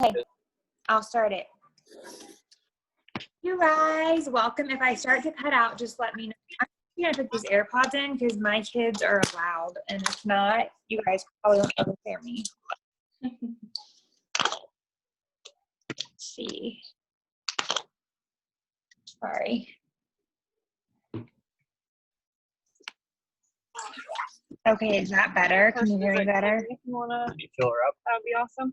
Okay, I'll start it. You guys, welcome. If I start to cut out, just let me know. I'm gonna put these AirPods in because my kids are loud, and if not, you guys probably won't ever hear me. Let's see. Sorry. Okay, is that better? Can you hear me better? If you wanna fill her up, that would be awesome.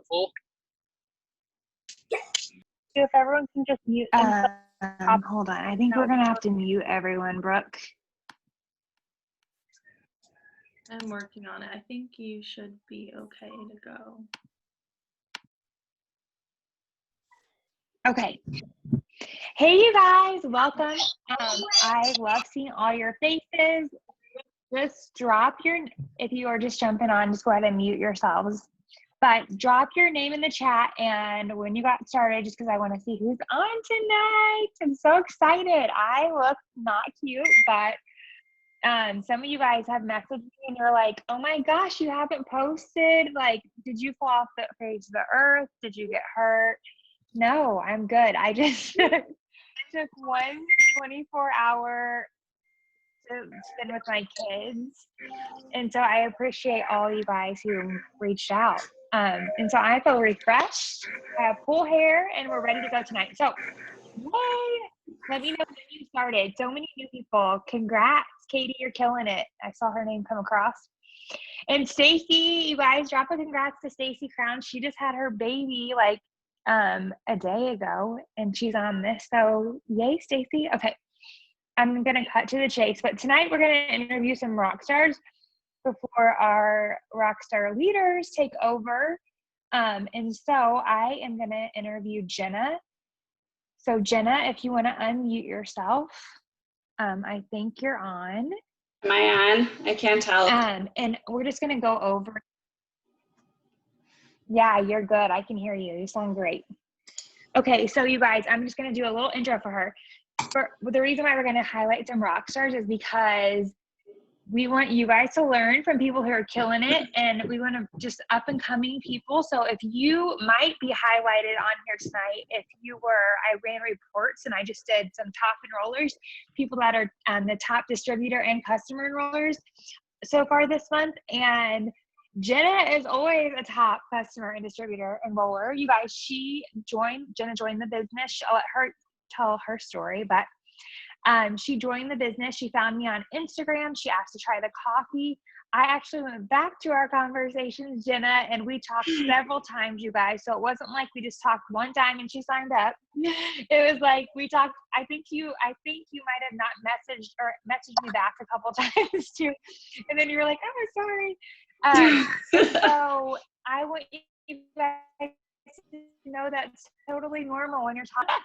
Full. If everyone can just mute. Hold on. I think we're gonna have to mute everyone, Brooke. I'm working on it. I think you should be okay to go. Okay. Hey, you guys, welcome. I love seeing all your faces. Just drop your, if you are just jumping on, just go ahead and mute yourselves. But drop your name in the chat and when you got started, just because I want to see who's on tonight. I'm so excited. I look not cute, but some of you guys have messaged me and you're like, oh my gosh, you haven't posted. Like, did you fall off the face of the earth? Did you get hurt? No, I'm good. I just took one 24-hour to spend with my kids. And so I appreciate all you guys who reached out. And so I feel refreshed. I have full hair and we're ready to go tonight. So yay! Let me know when you started. So many new people. Congrats, Katie, you're killing it. I saw her name come across. And Stacy, you guys drop a congrats to Stacy Crown. She just had her baby like a day ago and she's on this. So yay, Stacy. Okay. I'm going to cut to the chase, but tonight we're going to interview some rock stars before our rock star leaders take over. And so I am going to interview Jenna. So Jenna, if you want to unmute yourself, I think you're on. Am I on? I can't tell. And we're just going to go over. Yeah, you're good. I can hear you. You sound great. Okay, so you guys, I'm just going to do a little intro for her. The reason why we're going to highlight some rock stars is because we want you guys to learn from people who are killing it, and we want to just up and coming people. So if you might be highlighted on here tonight, if you were, I ran reports and I just did some top enrollers, people that are the top distributor and customer enrollers so far this month. And Jenna is always a top customer and distributor enroller. You guys, Jenna joined the business. I'll let her tell her story, but she joined the business. She found me on Instagram. She asked to try the coffee. I actually went back to our conversations, Jenna, and we talked several times, you guys. So it wasn't like we just talked one time and she signed up. It was like we talked. I think you might have not messaged me back a couple times too, and then you were like, "Oh, sorry." So I want you guys to know that's totally normal when you're talking.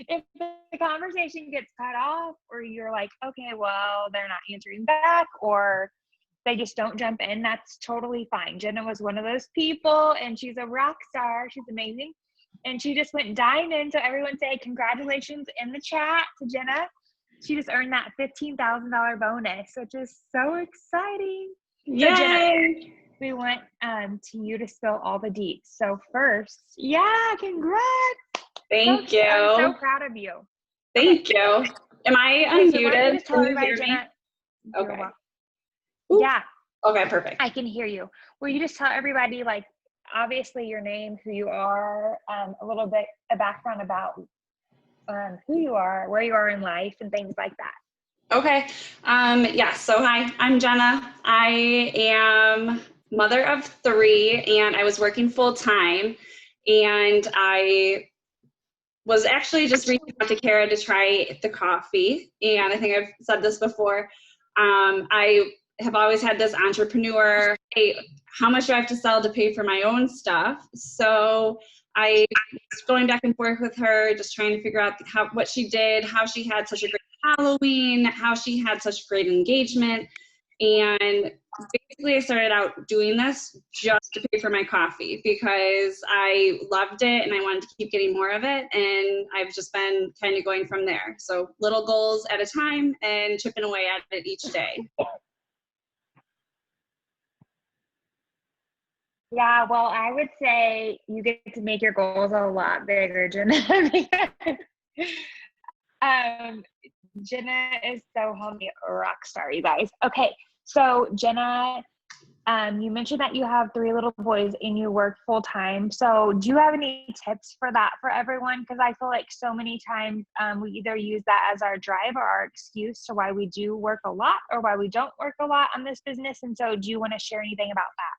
If the conversation gets cut off or you're like, okay, well, they're not answering back or they just don't jump in, that's totally fine. Jenna was one of those people and she's a rock star. She's amazing. And she just went diving in. So everyone say congratulations in the chat to Jenna. She just earned that $15,000 bonus, which is so exciting. Yay! So Jenna, we want to you to spill all the deets. So first, yeah, congrats. Thank you. I'm so proud of you. Thank you. Am I unmuted? So can you hear me? Okay. Yeah. Okay, perfect. I can hear you. Will you just tell everybody, like, obviously your name, who you are, a little bit of background about who you are, where you are in life, and things like that. Okay. Yeah, so hi, I'm Jenna. I am mother of 3, and I was working full time, and I was actually just reaching out to Kara to try the coffee. And I think I've said this before. I have always had this entrepreneur, hey, how much do I have to sell to pay for my own stuff? So I was going back and forth with her, just trying to figure out what she did, how she had such a great Halloween, how she had such great engagement. And basically I started out doing this just to pay for my coffee because I loved it and I wanted to keep getting more of it. And I've just been kind of going from there. So little goals at a time and chipping away at it each day. Yeah, well, I would say you get to make your goals a lot bigger, Jenna. um, Jenna is so homey, a rock star, you guys. Okay, so Jenna, you mentioned that you have 3 little boys and you work full time. So do you have any tips for that for everyone? Because I feel like so many times we either use that as our drive or our excuse to why we do work a lot or why we don't work a lot on this business. And so do you want to share anything about that?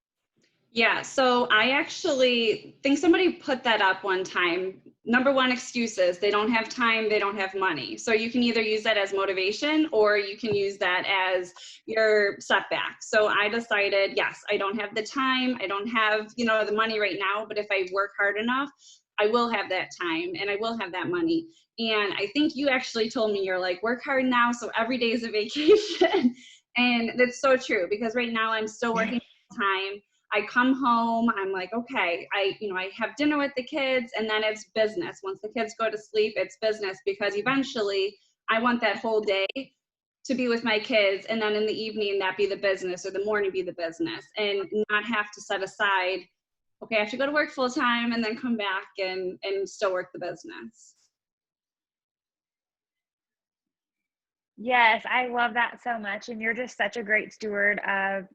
Yeah, so I actually think somebody put that up one time. Number one excuse is they don't have time, they don't have money. So you can either use that as motivation or you can use that as your setback. So I decided, yes, I don't have the time, I don't have, the money right now, but if I work hard enough, I will have that time and I will have that money. And I think you actually told me, you're like, work hard now, so every day is a vacation. And that's so true, because right now I'm still working full time. I come home, I'm like, okay, I have dinner with the kids, and then it's business. Once the kids go to sleep, it's business, because eventually I want that whole day to be with my kids, and then in the evening that be the business, or the morning be the business, and not have to set aside, okay, I have to go to work full time and then come back and still work the business. Yes, I love that so much. And you're just such a great steward of,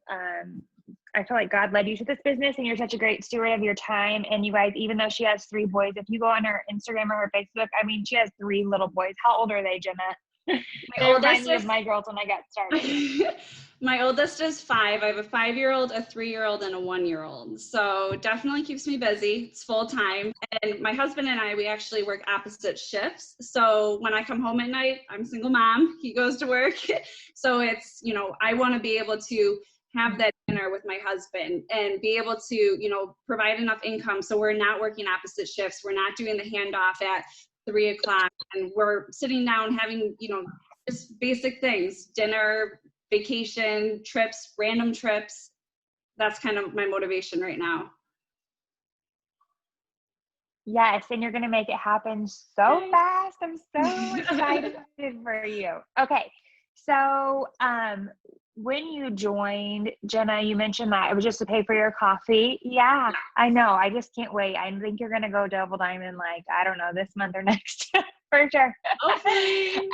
I feel like God led you to this business and you're such a great steward of your time. And you guys, even though she has 3 boys, if you go on her Instagram or her Facebook, I mean, she has 3 little boys. How old are they, Jenna? They remind me of my girls when I got started. My oldest is 5. I have a 5-year-old, a 3-year-old, and a 1-year-old. So definitely keeps me busy. It's full time. And my husband and I, we actually work opposite shifts. So when I come home at night, I'm a single mom. He goes to work. So it's, I want to be able to have that dinner with my husband and be able to, provide enough income so we're not working opposite shifts. We're not doing the handoff at 3 o'clock, and we're sitting down having, just basic things, dinner, vacation, trips, random trips. That's kind of my motivation right now. Yes, and you're going to make it happen so fast. I'm so excited for you. Okay, so when you joined, Jenna, you mentioned that it was just to pay for your coffee. Yeah, I know. I just can't wait. I think you're going to go double diamond, like, I don't know, this month or next for sure. Okay.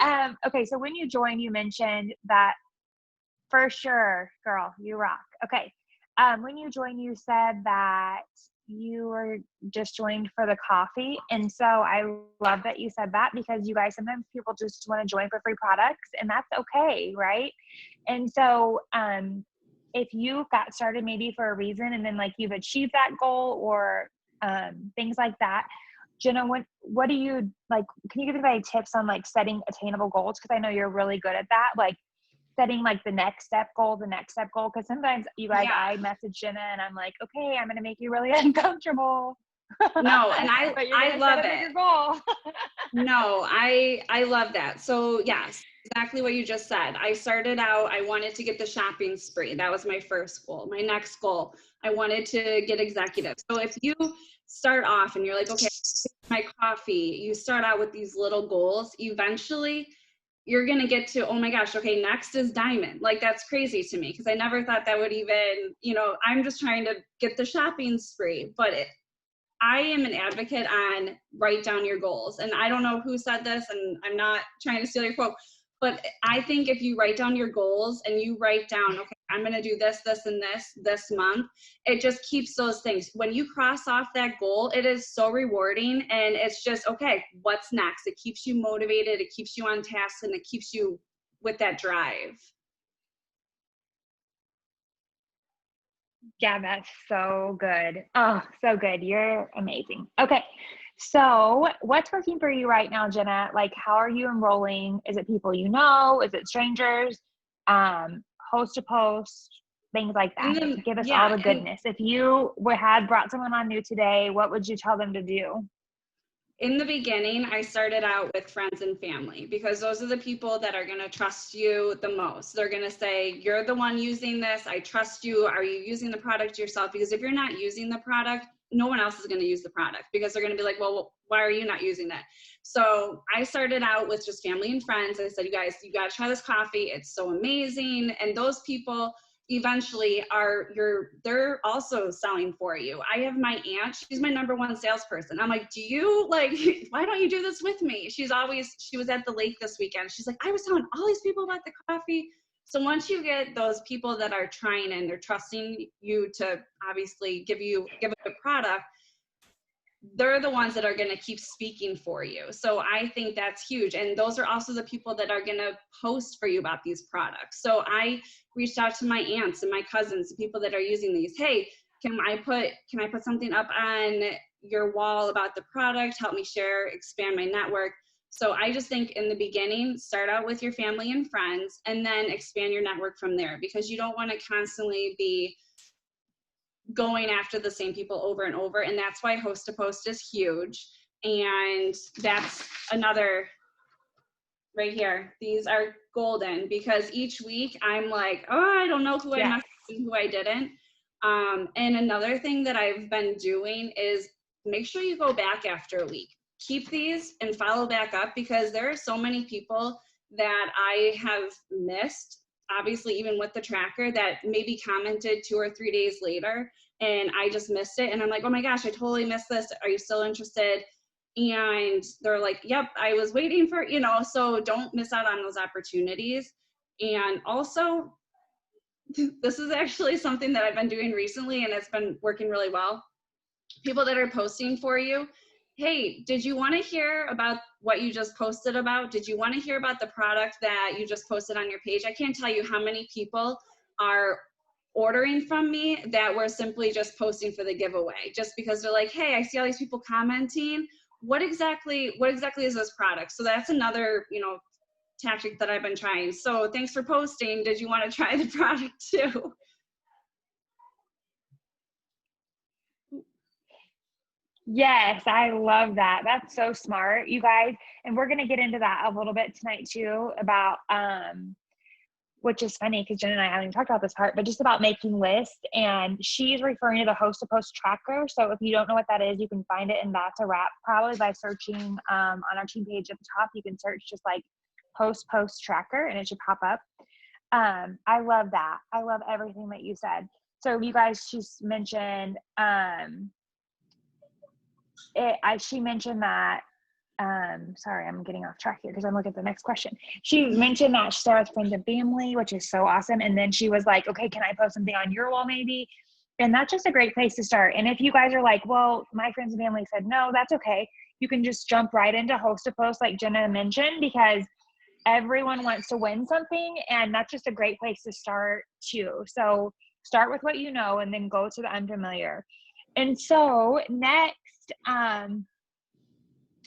Okay, so when you joined, you mentioned that for sure, girl, you rock. Okay. When you joined, you said that you were just joined for the coffee. And so I love that you said that, because you guys, sometimes people just want to join for free products, and that's okay, right? And so if you got started maybe for a reason and then like you've achieved that goal or things like that, Jenna, what do you like? Can you give me tips on like setting attainable goals? Because I know you're really good at that. Like setting like the next step goal. Because sometimes you guys, I message Jenna and I'm like, okay, I'm going to make you really uncomfortable. No, and I love it. Goal. No, I love that. So yes, exactly what you just said. I started out, I wanted to get the shopping spree. That was my first goal. My next goal, I wanted to get executive. So if you start off and you're like, okay, my coffee, you start out with these little goals, eventually you're going to get to, oh my gosh, okay, next is diamond. Like, that's crazy to me, because I never thought that would even, I'm just trying to get the shopping spree. But I am an advocate on write down your goals. And I don't know who said this, and I'm not trying to steal your quote, but I think if you write down your goals and you write down, okay, I'm going to do this, this, and this month, it just keeps those things. When you cross off that goal, it is so rewarding, and it's just, okay, what's next? It keeps you motivated, it keeps you on task, and it keeps you with that drive. Yeah, that's so good. Oh, so good. You're amazing. Okay. So what's working for you right now, Jenna? Like, how are you enrolling? Is it people you know? Is it strangers? Host to post, things like that. Give us all the goodness. If you had brought someone on new today, what would you tell them to do? In the beginning, I started out with friends and family, because those are the people that are going to trust you the most. They're going to say, you're the one using this. I trust you. Are you using the product yourself? Because if you're not using the product, no one else is going to use the product, because they're going to be like, well, why are you not using that? So I started out with just family and friends. I said, you guys, you got to try this coffee. It's so amazing. And those people, eventually they're also selling for you. I have my aunt, she's my #1 salesperson. I'm like, why don't you do this with me? She was at the lake this weekend. She's like, I was telling all these people about the coffee. So once you get those people that are trying and they're trusting you to obviously give a good product, they're the ones that are going to keep speaking for you. So I think that's huge. And those are also the people that are going to post for you about these products. So I reached out to my aunts and my cousins, the people that are using these. Hey, can I put something up on your wall about the product? Help me share, expand my network. So I just think in the beginning, start out with your family and friends and then expand your network from there, because you don't want to constantly be going after the same people over and over. And that's why host to post is huge. And that's another right here. These are golden, because each week I'm like, oh, I don't know who I messaged and who I didn't. And another thing that I've been doing is make sure you go back after a week. Keep these and follow back up, because there are so many people that I have missed, obviously even with the tracker, that maybe commented 2 or 3 days later and I just missed it. And I'm like, oh my gosh, I totally missed this. Are you still interested? And they're like, yep, I was waiting for, so don't miss out on those opportunities. And also, this is actually something that I've been doing recently and it's been working really well. People that are posting for you, hey, did you want to hear about what you just posted about? Did you want to hear about the product that you just posted on your page? I can't tell you how many people are ordering from me that were simply just posting for the giveaway, just because they're like, hey, I see all these people commenting. What exactly is this product? So that's another, tactic that I've been trying. So thanks for posting. Did you want to try the product too? Yes, I love that. That's so smart, you guys. And we're going to get into that a little bit tonight too, about, which is funny because Jen and I haven't even talked about this part, but just about making lists. And she's referring to the host to post tracker. So if you don't know what that is, you can find it in That's a Wrap, probably by searching on our team page at the top. You can search just like post tracker and it should pop up. I love that. I love everything that you said. So you guys, she's mentioned, she mentioned that, sorry, I'm getting off track here because I'm looking at the next question. She mentioned that she started with friends and family, which is so awesome. And then she was like, okay, can I post something on your wall maybe? And that's just a great place to start. And if you guys are like, well, my friends and family said no, that's okay. You can just jump right into host to post like Jenna mentioned, because everyone wants to win something. And that's just a great place to start too. So start with what you know and then go to the unfamiliar. And so next,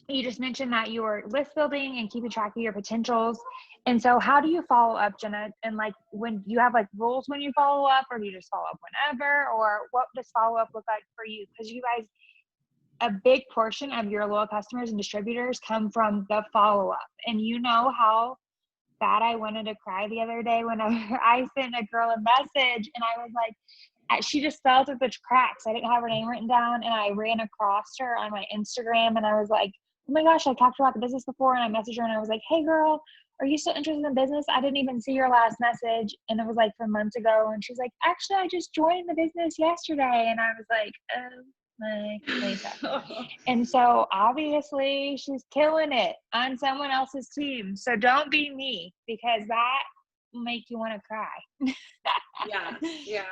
you just mentioned that you were list building and keeping track of your potentials. And so how do you follow up, Jenna? And like, when you have like rules when you follow up, or do you just follow up whenever, or what does follow up look like for you? Because you guys, a big portion of your loyal customers and distributors come from the follow up. And you know how bad I wanted to cry the other day when I sent a girl a message and I was like, she just fell through the cracks. I didn't have her name written down and I ran across her on my Instagram and I was like, oh my gosh, I talked about the business before, and I messaged her and I was like, hey girl, are you still interested in business? I didn't even see your last message. And it was like from months ago. And she's like, actually, I just joined the business yesterday. And I was like, oh my goodness. And so obviously she's killing it on someone else's team. So don't be me, because that will make you want to cry. Yeah.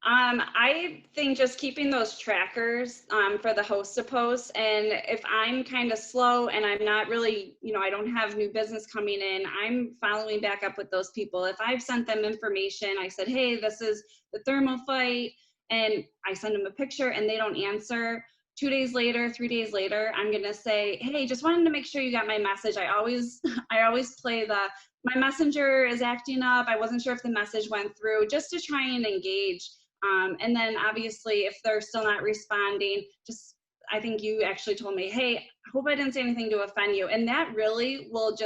I think just keeping those trackers for the host to post, and if I'm kind of slow and I'm not really, I don't have new business coming in, I'm following back up with those people. If I've sent them information, I said, hey, this is the thermal fight, and I send them a picture and they don't answer, 2 days later, 3 days later, I'm going to say, hey, just wanted to make sure you got my message. I always play my messenger is acting up. I wasn't sure if the message went through, just to try and engage. And then obviously if they're still not responding, I think you actually told me, hey, I hope I didn't say anything to offend you. And that really will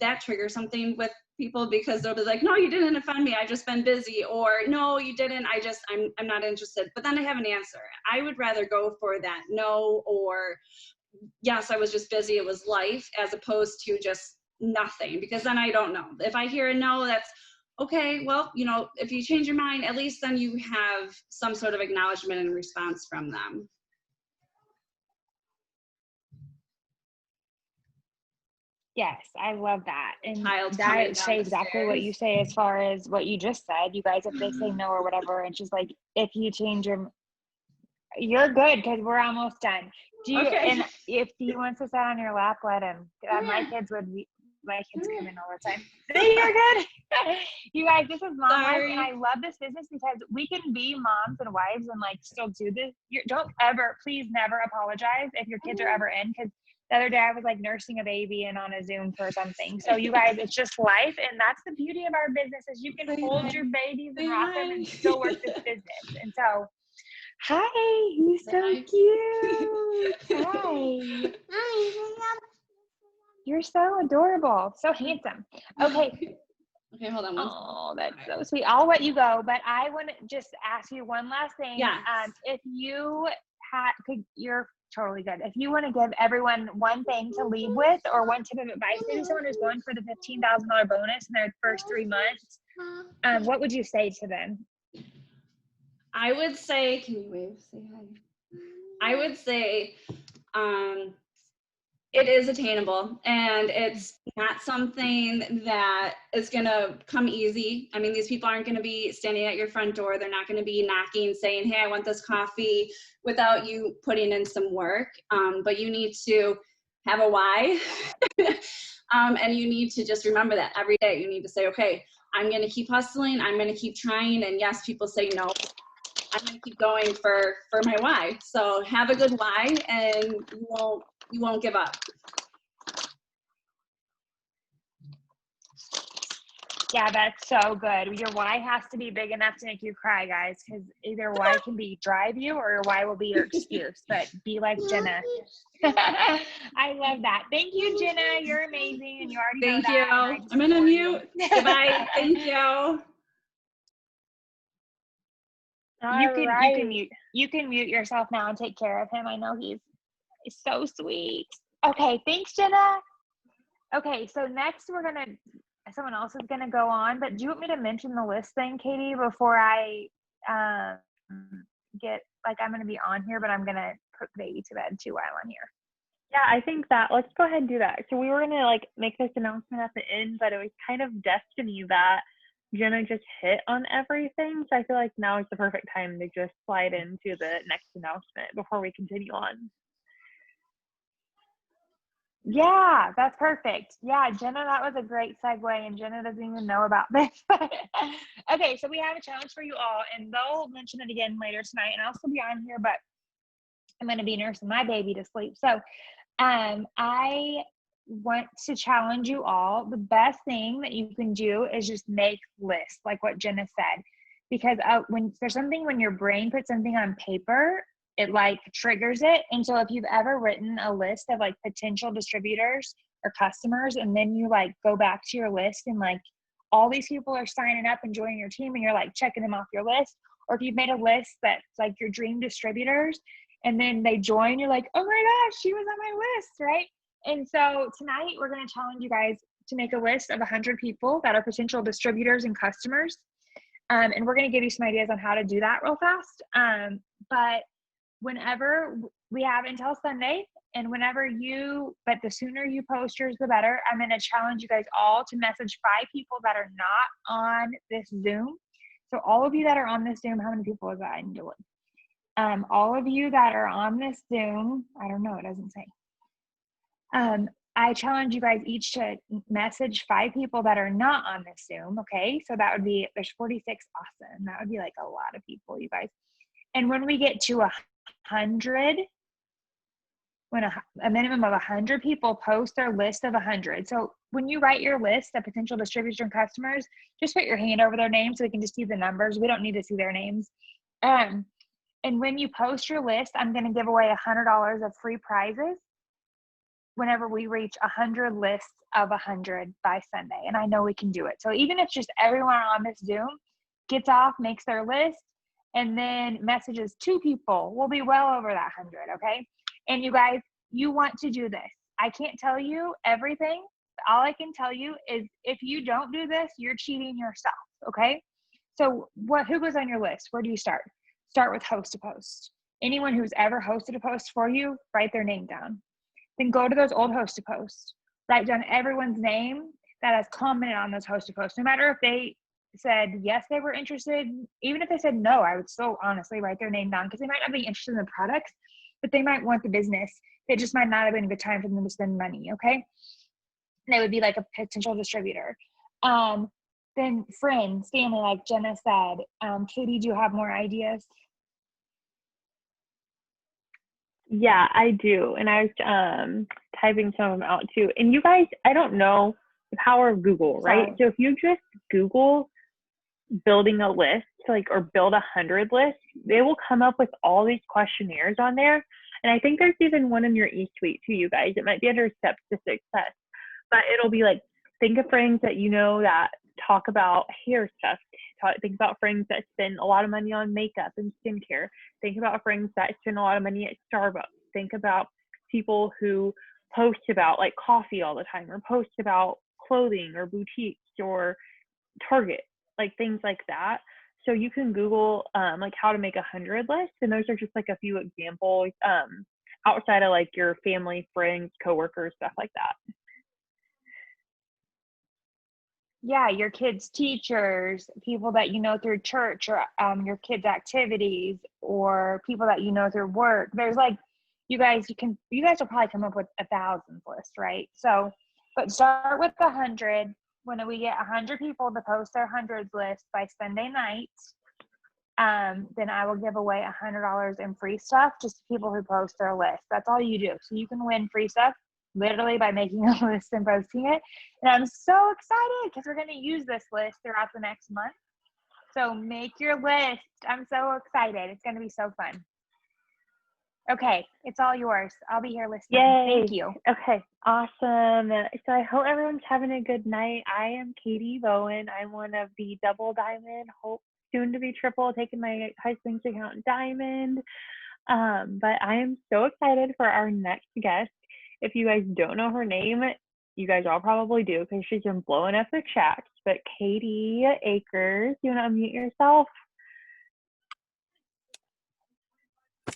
that trigger something with people, because they'll be like, no, you didn't offend me. I've just been busy. Or no, you didn't. I'm not interested. But then I have an answer. I would rather go for that no, or yes, I was just busy. It was life, as opposed to just nothing, because then I don't know. If I hear a no, that's okay, well, you know, if you change your mind, at least then you have some sort of acknowledgement and response from them. Yes, I love that. And Child coming that down say the exactly what you stairs. say as far as what you just said. You guys, if they say no or whatever, it's just like, if you change your, you're good because we're almost done. Do you, Okay. and if he wants to sit on your lap, let him. My Yeah. kids would be, my kids come in all the time. You're good. You guys, this is Mom Life, and I love this business because we can be moms and wives and like still do this. Don't ever, please never apologize if your kids are ever in, because the other day I was like nursing a baby and on a Zoom for something. So you guys, it's just life, and that's the beauty of our business is you can hold your babies and rock them and still work this business. And so, hi, he's so cute. Hi. You're so adorable, so handsome. Okay. Okay, hold on. Oh, that's so sweet. I'll let you go, but I want to just ask you one last thing. Yes. If you you're totally good. If you want to give everyone one thing to leave with or one tip of advice, maybe someone who's going for the $15,000 bonus in their first 3 months, what would you say to them? I would say, can you wave? Say hi. I would say, it is attainable, and it's not something that is going to come easy. I mean, these people aren't going to be standing at your front door. They're not going to be knocking saying, hey, I want this coffee, without you putting in some work. But you need to have a why. And you need to just remember that every day. You need to say, okay, I'm going to keep hustling. I'm going to keep trying. And yes, people say no. I'm going to keep going for my why. So have a good why, and you won't give up. Yeah, that's so good. Your why has to be big enough to make you cry, guys, because either why can be drive you or your why will be your excuse. But be like Jenna. I love that. Thank you, Jenna. You're amazing, and you already know Thank that. you. I'm going to mute. Goodbye. Thank you. You can mute yourself now and take care of him. I know he's so sweet. Okay, thanks, Jenna. Okay, so next someone else is gonna go on, but do you want me to mention the list thing, Katie, before I I'm gonna be on here, but I'm gonna put the baby to bed too while I'm here. Yeah, I think that let's go ahead and do that. So we were gonna like make this announcement at the end, but it was kind of destiny that Jenna just hit on everything. So I feel like now is the perfect time to just slide into the next announcement before we continue on. Yeah, that's perfect. Yeah, Jenna, that was a great segue, and Jenna doesn't even know about this. Okay, so we have a challenge for you all, and they'll mention it again later tonight, and I'll still be on here, but I'm going to be nursing my baby to sleep. So I want to challenge you all. The best thing that you can do is just make lists, like what Jenna said, because when your brain puts something on paper, it like triggers it. And so if you've ever written a list of like potential distributors or customers, and then you like go back to your list and like all these people are signing up and joining your team, and you're like checking them off your list, or if you've made a list that's like your dream distributors and then they join, you're like, oh my gosh, she was on my list, right? And so tonight we're going to challenge you guys to make a list of 100 people that are potential distributors and customers. And we're going to give you some ideas on how to do that real fast. But whenever we have until Sunday, and but the sooner you post yours, the better. I'm going to challenge you guys all to message 5 people that are not on this Zoom. So all of you that are on this Zoom, how many people is that? I need to look. All of you that are on this Zoom, I don't know, it doesn't say. I challenge you guys each to message 5 people that are not on this Zoom, okay? So that would be, there's 46, awesome. That would be like a lot of people, you guys. And when we get to 100, when a minimum of 100 people post their list of 100. So when you write your list of potential distributors and customers, just put your hand over their names so we can just see the numbers. We don't need to see their names. And when you post your list, I'm going to give away $100 of free prizes whenever we reach 100 lists of 100 by Sunday. And I know we can do it. So even if just everyone on this Zoom gets off, makes their list, and then messages 2 people, we'll be well over that 100, okay? And you guys, you want to do this. I can't tell you everything, all I can tell you is if you don't do this, you're cheating yourself. Okay. So who goes on your list? Where do you start? Start with host to post. Anyone who's ever hosted a post for you, write their name down. Then go to those old host to post. Write down everyone's name that has commented on those host to posts. No matter if they said yes, they were interested, even if they said no, I would still honestly write their name down because they might not be interested in the products, but they might want the business. It just might not have been a good time for them to spend money. Okay. They would be like a potential distributor. Then friends, family, like Jenna said. Katie, do you have more ideas? Yeah, I do. And I was typing some of them out too. And you guys, I don't know the power of Google, right? Sorry. So if you just Google building a list, like, or build 100 lists, they will come up with all these questionnaires on there. And I think there's even one in your eSuite too, you guys. It might be under Steps to Success, but it'll be like, think of friends that you know that talk about hair stuff. Think about friends that spend a lot of money on makeup and skincare. Think about friends that spend a lot of money at Starbucks. Think about people who post about like coffee all the time, or post about clothing or boutiques or Target, like things like that. So you can Google like how to make 100 lists, and those are just like a few examples outside of like your family, friends, coworkers, stuff like that. Yeah, your kids' teachers, people that you know through church, or your kids' activities, or people that you know through work. There's like, you guys will probably come up with 1,000 list, right? So, but start with 100. When we get 100 people to post their hundreds list by Sunday night, then I will give away $100 in free stuff just to people who post their list. That's all you do. So you can win free stuff literally by making a list and posting it. And I'm so excited because we're going to use this list throughout the next month. So make your list. I'm so excited. It's going to be so fun. Okay, it's all yours. I'll be here listening. Yay. Thank you. Okay, awesome. So I hope everyone's having a good night. I am Katie Bowen. I'm one of the double diamond, hope soon to be triple, taking my husband's account diamond. But I am so excited for our next guest. If you guys don't know her name, you guys all probably do because she's been blowing up the chats. But Katie Akers, you want to unmute yourself?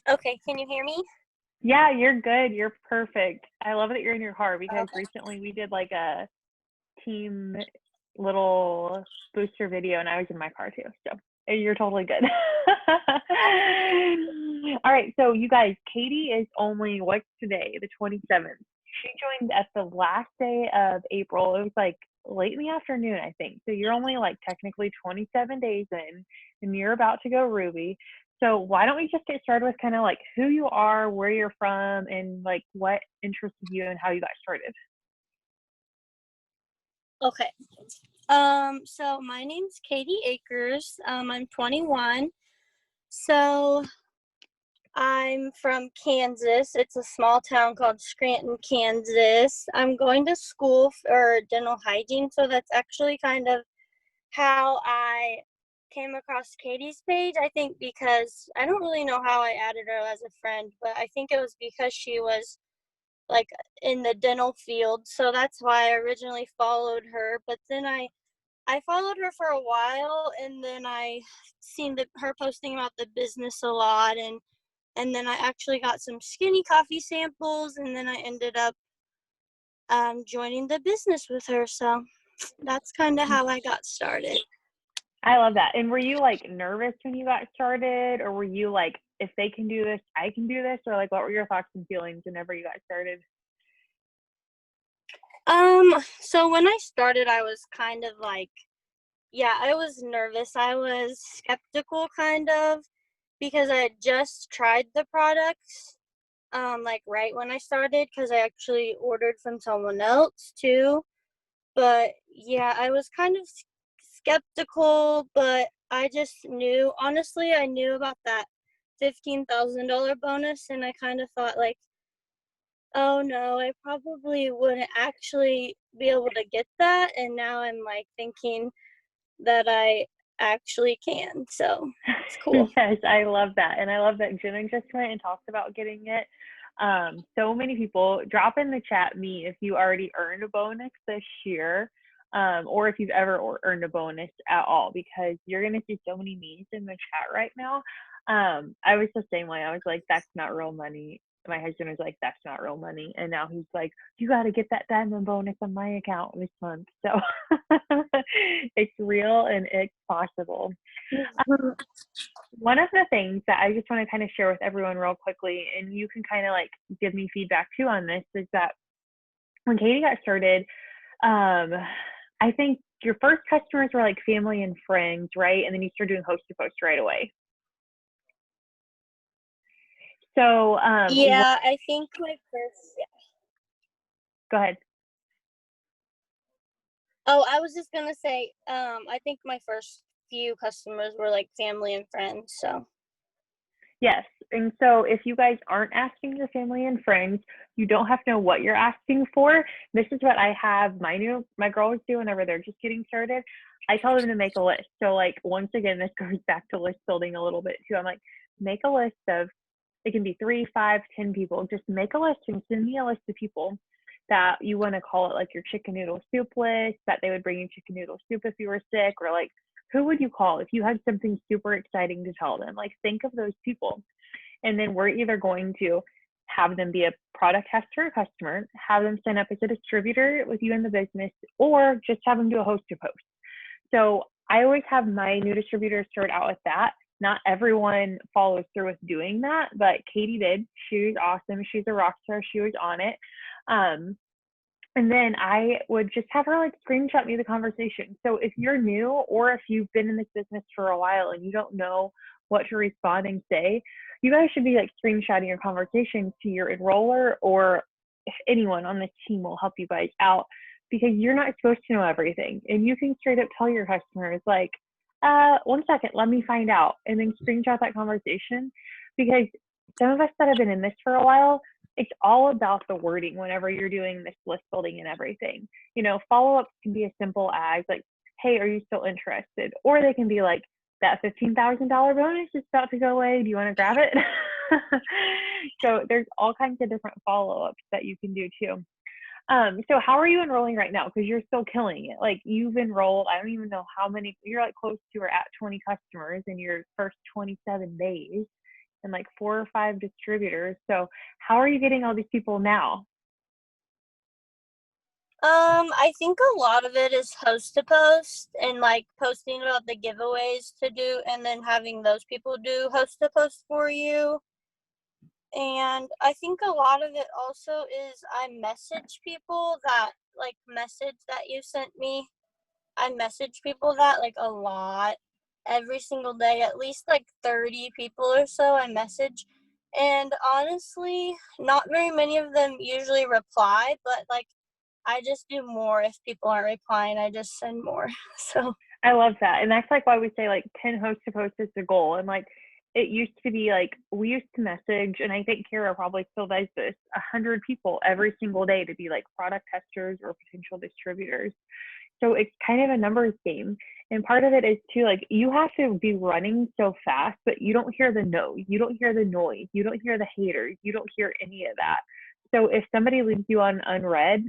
Okay, can you hear me? Yeah, you're good. You're perfect. I love that you're in your car because recently we did like a team little booster video and I was in my car too. So you're totally good. All right, so you guys, Katie is only, what's today? The 27th. She joined at the last day of April. It was like late in the afternoon, I think. So you're only like technically 27 days in and you're about to go Ruby. So why don't we just get started with kind of like who you are, where you're from, and like what interested you and how you got started. Okay. So my name's Katie Akers. I'm 21. So I'm from Kansas. It's a small town called Scranton, Kansas. I'm going to school for dental hygiene. So that's actually kind of how I came across Katie's page. I think because I don't really know how I added her as a friend, but I think it was because she was like in the dental field. So that's why I originally followed her. But then I followed her for a while, and then I seen her posting about the business a lot, and then I actually got some Skinny Coffee samples, and then I ended up joining the business with her. So that's kind of how I got started. I love that. And were you like nervous when you got started, or were you like, if they can do this, I can do this? Or like, what were your thoughts and feelings whenever you got started? So when I started, I was kind of like, yeah, I was nervous. I was skeptical kind of because I had just tried the products, like right when I started, because I actually ordered from someone else too. But yeah, I was kind of skeptical, but I just knew, honestly, I knew about that $15,000 bonus, and I kind of thought like, oh no, I probably wouldn't actually be able to get that. And now I'm like thinking that I actually can. So it's cool. Yes, I love that. And I love that Jenna just went and talked about getting it. So many people. Drop in the chat me if you already earned a bonus this year, or if you've ever earned a bonus at all, because you're going to see so many memes in the chat right now. I was the same way. I was like, that's not real money. My husband was like, that's not real money. And now he's like, you got to get that diamond bonus on my account this month. So it's real and it's possible. One of the things that I just want to kind of share with everyone real quickly, and you can kind of like give me feedback too on this, is that when Katie got started, I think your first customers were like family and friends, right? And then you started doing host to post right away. So yeah, I think my first. Yeah. Go ahead. Oh, I was just gonna say, I think my first few customers were like family and friends. So. Yes. And so if you guys aren't asking your family and friends, you don't have to know what you're asking for. This is what I have my girls do whenever they're just getting started. I tell them to make a list. So like, once again, this goes back to list building a little bit too. I'm like, make a list of, it can be 3, 5, 10 people. Just make a list and send me a list of people that you want to call it like your chicken noodle soup list, that they would bring you chicken noodle soup if you were sick, or like, who would you call if you had something super exciting to tell them? Like, think of those people. And then we're either going to have them be a product tester or customer, have them sign up as a distributor with you in the business, or just have them do a host to post. So I always have my new distributors start out with that. Not everyone follows through with doing that, but Katie did. She was awesome. She's a rock star. She was on it. And then I would just have her like screenshot me the conversation. So if you're new, or if you've been in this business for a while and you don't know what to respond and say, you guys should be like screenshotting your conversation to your enroller, or if anyone on this team will help you guys out, because you're not supposed to know everything. And you can straight up tell your customers like, 1 second, let me find out, and then screenshot that conversation. Because some of us that have been in this for a while, it's all about the wording whenever you're doing this list building and everything. You know, follow-ups can be as simple as like, hey, are you still interested? Or they can be like, that $15,000 bonus is about to go away. Do you want to grab it? So there's all kinds of different follow-ups that you can do too. So how are you enrolling right now? Because you're still killing it. Like, you've enrolled, I don't even know how many, you're like close to or at 20 customers in your first 27 days, and like 4 or 5 distributors. So how are you getting all these people now? I think a lot of it is host to post, and like posting about the giveaways to do, and then having those people do host to post for you. And I think a lot of it also is I message people that like message that you sent me. I message people that like a lot every single day, at least like 30 people or so I message. And honestly, not very many of them usually reply, but like I just do more if people aren't replying. I just send more. So I love that. And that's like why we say like 10 host to post is the goal. And like, it used to be like, we used to message, and I think Kara probably still does this, 100 people every single day to be like product testers or potential distributors. So it's kind of a numbers game. And part of it is too, like, you have to be running so fast, but you don't hear the no, you don't hear the noise, you don't hear the haters, you don't hear any of that. So if somebody leaves you on unread,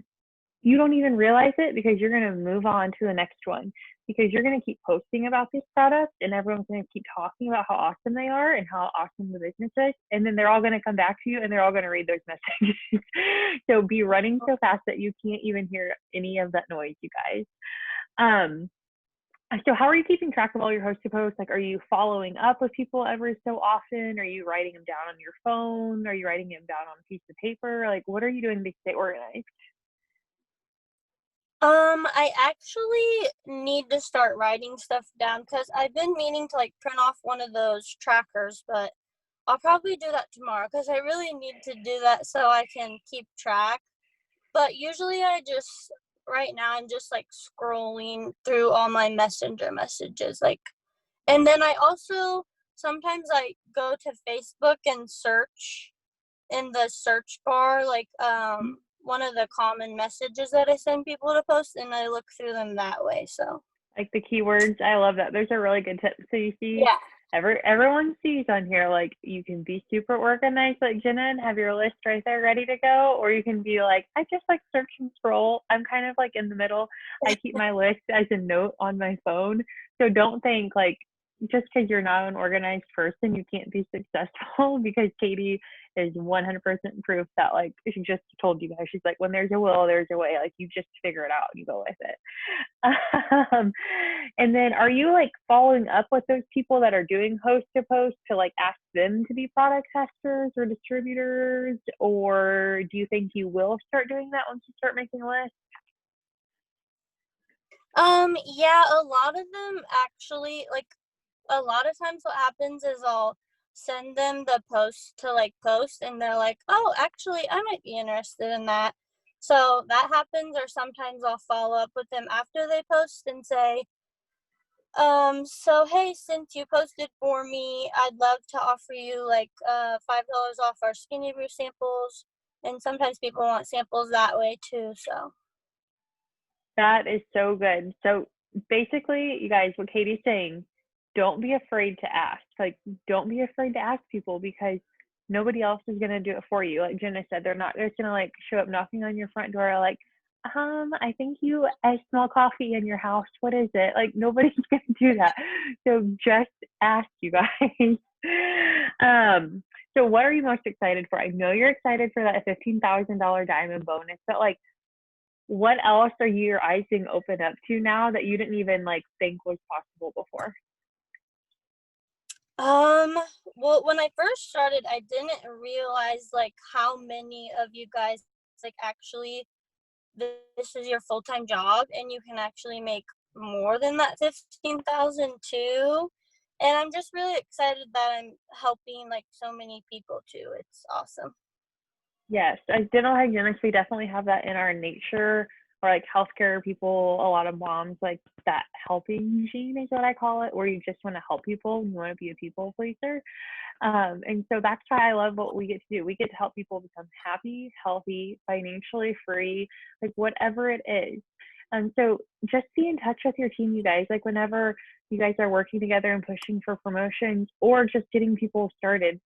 you don't even realize it, because you're going to move on to the next one, because you're going to keep posting about these products, and everyone's going to keep talking about how awesome they are and how awesome the business is. And then they're all going to come back to you, and they're all going to read those messages. So be running so fast that you can't even hear any of that noise, you guys. So how are you keeping track of all your host to posts? Like, are you following up with people every so often? Are you writing them down on your phone? Are you writing them down on a piece of paper? Like, what are you doing to stay organized? I actually need to start writing stuff down, because I've been meaning to like print off one of those trackers, but I'll probably do that tomorrow, because I really need to do that so I can keep track. But usually right now I'm just like scrolling through all my messenger messages, like, and then I also sometimes I go to Facebook and search in the search bar, like, one of the common messages that I send people to post, and I look through them that way. So Like the keywords, I love that. Those are really good tips. So you see yeah. everyone sees on here, like, you can be super organized like Jenna and have your list right there ready to go, or you can be like, I just like search and scroll. I'm kind of like in the middle. I keep my list as a note on my phone. So don't think like just because you're not an organized person, you can't be successful, because Katie is 100% proof that, like, she just told you guys, she's like, when there's a will, there's a way. Like, you just figure it out and you go with it. And then are you like following up with those people that are doing host to post to like ask them to be product testers or distributors, or do you think you will start doing that once you start making a list? Yeah, a lot of them actually, like, a lot of times what happens is I'll send them the post to like post, and they're like, oh, actually I might be interested in that. So that happens, or sometimes I'll follow up with them after they post and say, so hey, since you posted for me, I'd love to offer you like $5 off our Skinny Brew samples. And sometimes people want samples that way too, so. That is so good. So basically, you guys, what Katie's saying, don't be afraid to ask. Like, don't be afraid to ask people, because nobody else is going to do it for you. Like Jenna said, they're not just going to like show up knocking on your front door like, I think I smell coffee in your house. What is it? Like, nobody's going to do that. So just ask, you guys. So what are you most excited for? I know you're excited for that $15,000 diamond bonus, but like, what else are your eyes being opened up to now that you didn't even like think was possible before? Well, when I first started, I didn't realize like how many of you guys like actually this is your full-time job and you can actually make more than that 15,000 too. And I'm just really excited that I'm helping like so many people too. It's awesome. Yes, as dental hygienists, we definitely have that in our nature, or like healthcare people, a lot of moms, like that helping gene is what I call it, where you just want to help people, you want to be a people pleaser. And so that's why I love what we get to do. We get to help people become happy, healthy, financially free, like whatever it is. And so just be in touch with your team, you guys, like whenever you guys are working together and pushing for promotions or just getting people started,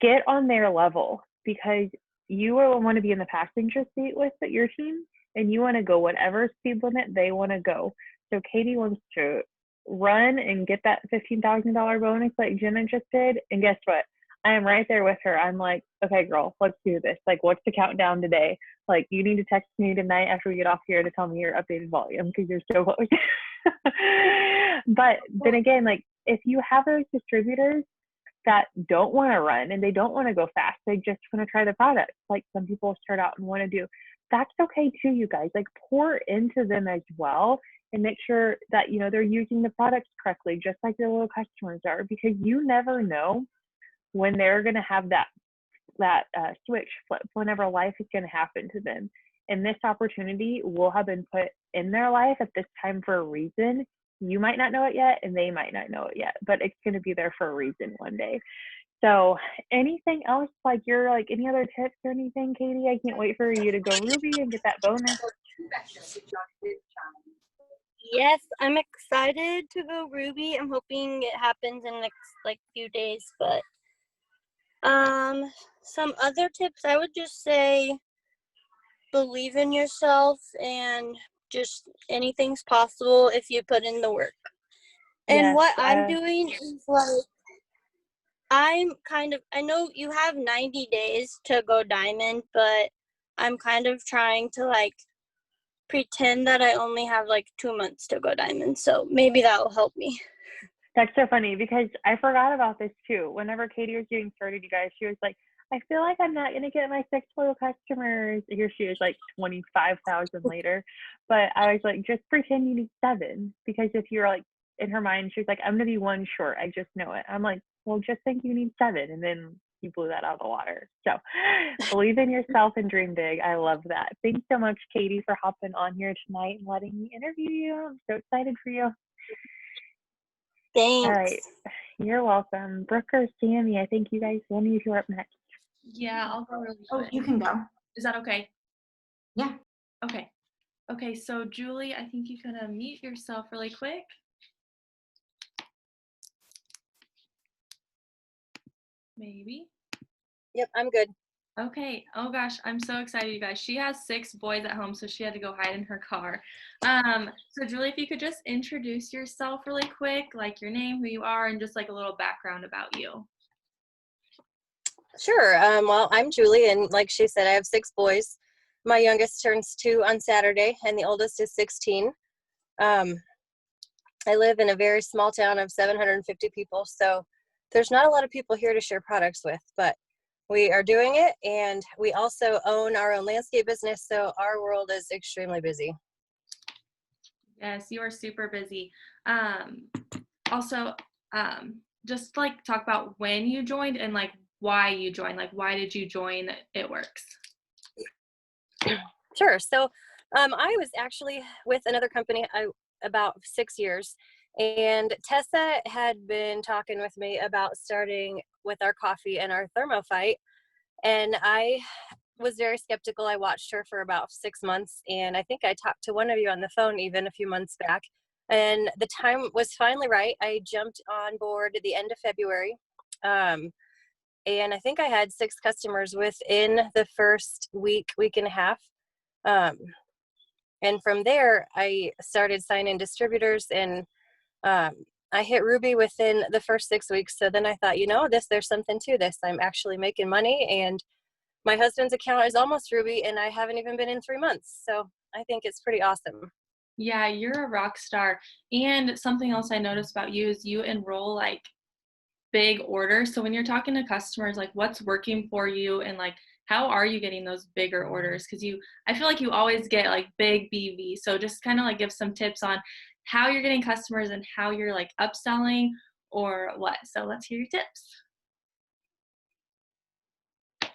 get on their level, because you will want to be in the passenger seat with your team, and you want to go whatever speed limit they want to go. So Katie wants to run and get that $15,000 bonus like Jenna just did. And guess what? I am right there with her. I'm like, okay, girl, let's do this. Like, what's the countdown today? Like, you need to text me tonight after we get off here to tell me your updated volume, because you're so close. But then again, like, if you have those distributors that don't want to run and they don't want to go fast, they just want to try the product, like some people start out and want to do, that's okay too, you guys. Like, pour into them as well, and make sure that, you know, they're using the products correctly, just like your little customers are, because you never know when they're going to have that switch flip, whenever life is going to happen to them. And this opportunity will have been put in their life at this time for a reason. You might not know it yet, and they might not know it yet, but it's going to be there for a reason one day. So anything else, like you're like any other tips or anything, Katie? I can't wait for you to go Ruby and get that bonus. Yes, I'm excited to go Ruby. I'm hoping it happens in the next like few days, but some other tips, I would just say believe in yourself, and just anything's possible if you put in the work. And Yes, what I'm doing is like, I know you have 90 days to go diamond, but I'm kind of trying to like pretend that I only have like 2 months to go diamond. So maybe that will help me. That's so funny, because I forgot about this too. Whenever Katie was getting started, you guys, she was like, I feel like I'm not going to get my 6 loyal customers. Here she is, like 25,000 later. But I was like, just pretend you need 7. Because if you're like, in her mind, she's like, I'm going to be 1 short. I just know it. I'm like, well, just think you need 7. And then you blew that out of the water. So believe in yourself and dream big. I love that. Thanks so much, Katie, for hopping on here tonight and letting me interview you. I'm so excited for you. Thanks. All right. You're welcome. Brooke or Sammy, I think you guys, one of you two are up next. Yeah, I'll go really Oh, quick. you can go. Is that okay? Yeah. Okay. Okay, so Julie, I think you can mute yourself really quick. Maybe. Yep, I'm good. Okay. Oh gosh, I'm so excited, you guys. She has 6 boys at home, so she had to go hide in her car. So Julie, if you could just introduce yourself really quick, like your name, who you are, and just like a little background about you. Sure. Well, I'm Julie, and like she said, I have 6 boys. My youngest turns 2 on Saturday, and the oldest is 16. I live in a very small town of 750 people, so there's not a lot of people here to share products with, but we are doing it, and we also own our own landscape business, so our world is extremely busy. Yes, you are super busy. Also, just like talk about when you joined and like why you joined. Like, why did you join It Works? Sure. So I was actually with another company about 6 years, and Tessa had been talking with me about starting with our coffee and our thermophyte, and I was very skeptical. I watched her for about 6 months, and I think I talked to one of you on the phone even a few months back, and the time was finally right. I jumped on board at the end of February, and I think I had 6 customers within the first week and a half. And from there, I started signing distributors, and I hit Ruby within the first 6 weeks. So then I thought, there's something to this. I'm actually making money, and my husband's account is almost Ruby, and I haven't even been in 3 months. So I think it's pretty awesome. Yeah, you're a rock star. And something else I noticed about you is you enroll like big orders. So when you're talking to customers, like what's working for you and like how are you getting those bigger orders? Because I feel like you always get like big BV. So just kind of like give some tips on how you're getting customers and how you're like upselling or what. So let's hear your tips.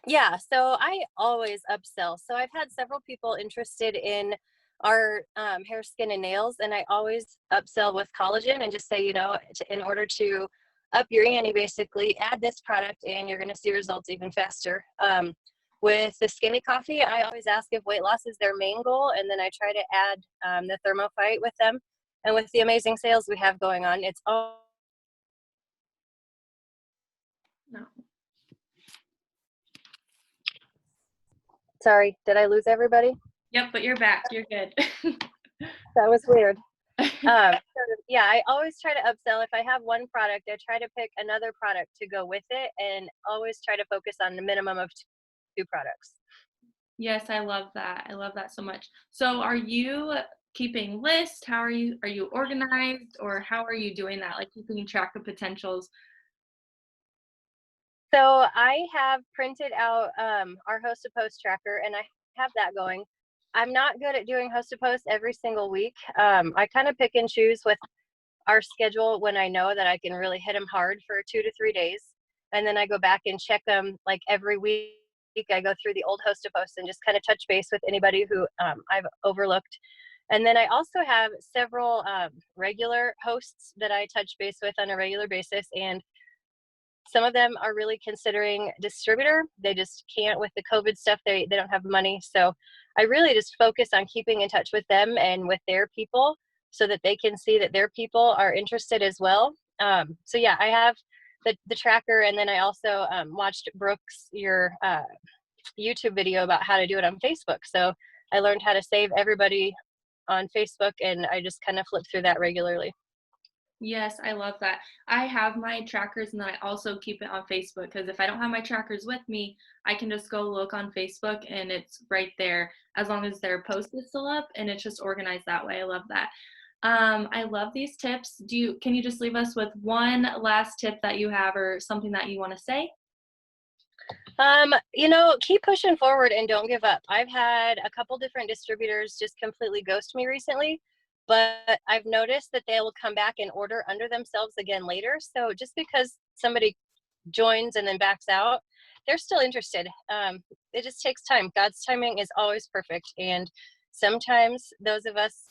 Yeah, so I always upsell. So I've had several people interested in our hair, skin, and nails, and I always upsell with collagen and just say, in order to up your ante, basically add this product and you're going to see results even faster. With the skinny coffee, I always ask if weight loss is their main goal, and then I try to add the thermophyte with them. And with the amazing sales we have going on, it's all. No. Sorry, did I lose everybody? Yep, but you're back. You're good. That was weird. Yeah, I always try to upsell. If I have one product, I try to pick another product to go with it, and always try to focus on the minimum of 2 products. Yes, I love that. I love that so much. So are you keeping lists? How are you organized, or how are you doing that? Like keeping track of potentials? So I have printed out our host to post tracker, and I have that going. I'm not good at doing host to post every single week. I kind of pick and choose with our schedule when I know that I can really hit them hard for 2 to 3 days. And then I go back and check them like every week. I go through the old host to post and just kind of touch base with anybody who I've overlooked. And then I also have several regular hosts that I touch base with on a regular basis. And some of them are really considering distributor. They just can't with the COVID stuff. They don't have money. So I really just focus on keeping in touch with them and with their people so that they can see that their people are interested as well. So yeah, I have the tracker, and then I also watched Brooks, your YouTube video about how to do it on Facebook. So I learned how to save everybody on Facebook, and I just kind of flip through that regularly. Yes, I love that. I have my trackers, and then I also keep it on Facebook, because if I don't have my trackers with me, I can just go look on Facebook and it's right there as long as their post is still up, and it's just organized that way. I love that. I love these tips. Can you just leave us with one last tip that you have or something that you want to say? Keep pushing forward and don't give up. I've had a couple different distributors just completely ghost me recently, but I've noticed that they will come back and order under themselves again later. So just because somebody joins and then backs out, they're still interested. It just takes time. God's timing is always perfect. And sometimes those of us